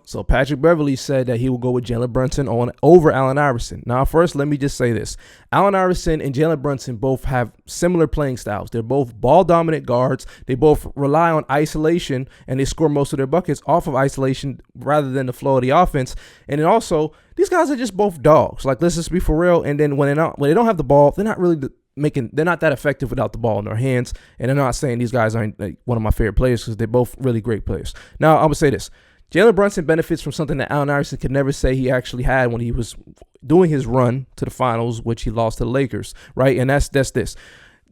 So Patrick Beverley said that he will go with Jalen Brunson over Allen Iverson. Now, first, let me just say this. Allen Iverson and Jalen Brunson both have similar playing styles. They're both ball-dominant guards. They both rely on isolation, and they score most of their buckets off of isolation rather than the flow of the offense. And then also, these guys are just both dogs. Like, let's just be for real. And then when they don't have the ball, they're not really they're not that effective without the ball in their hands. And I'm not saying these guys aren't one of my favorite players, because they're both really great players. Now, I'm going to say this. Jalen Brunson benefits from something that Allen Iverson could never say he actually had when he was doing his run to the finals, which he lost to the Lakers, right? And that's this.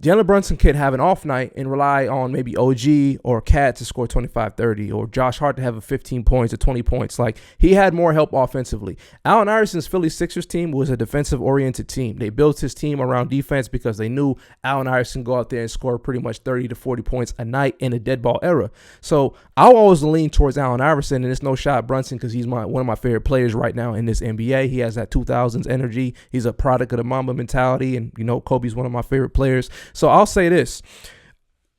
Jalen Brunson could have an off night and rely on maybe OG or Cat to score 25, 30, or Josh Hart to have a 15 points or 20 points. Like, he had more help offensively. Allen Iverson's Philly Sixers team was a defensive-oriented team. They built his team around defense because they knew Allen Iverson go out there and score pretty much 30 to 40 points a night in a dead ball era. So I'll always lean towards Allen Iverson, and it's no shot at Brunson because he's one of my favorite players right now in this NBA. He has that 2000s energy. He's a product of the Mamba mentality, and, Kobe's one of my favorite players. So I'll say this.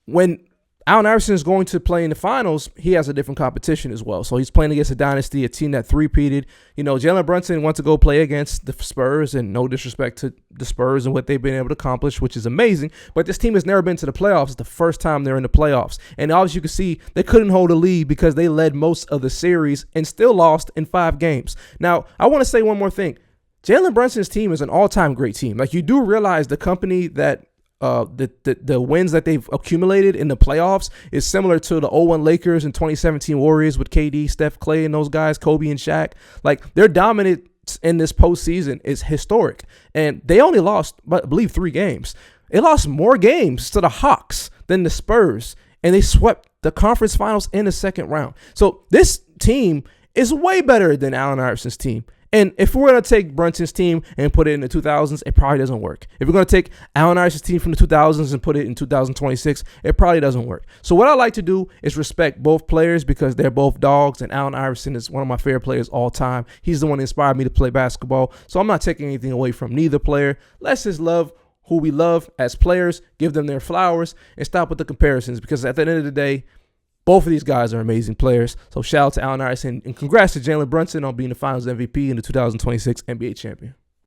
When Allen Iverson is going to play in the finals, he has a different competition as well. So he's playing against a dynasty, a team that three-peated. Jalen Brunson wants to go play against the Spurs, and no disrespect to the Spurs and what they've been able to accomplish, which is amazing. But this team has never been to the playoffs. It's the first time they're in the playoffs. And as you can see, they couldn't hold a lead because they led most of the series and still lost in 5 games. Now, I want to say one more thing. Jalen Brunson's team is an all-time great team. Like, you do realize the company that the wins that they've accumulated in the playoffs is similar to the 0-1 Lakers and 2017 Warriors with KD, Steph, Clay, and those guys, Kobe and Shaq. Like, their dominance in this postseason is historic. And they only lost, I believe, 3 games. They lost more games to the Hawks than the Spurs, and they swept the conference finals in the second round. So this team is way better than Allen Iverson's team. And if we're going to take Brunson's team and put it in the 2000s, it probably doesn't work. If we're going to take Allen Iverson's team from the 2000s and put it in 2026, it probably doesn't work. So what I like to do is respect both players because they're both dogs, and Allen Iverson is one of my favorite players all time. He's the one that inspired me to play basketball. So I'm not taking anything away from neither player. Let's just love who we love as players, give them their flowers, and stop with the comparisons, because at the end of the day, both of these guys are amazing players. So shout out to Allen Iverson, and congrats to Jalen Brunson on being the Finals MVP and the 2026 NBA champion.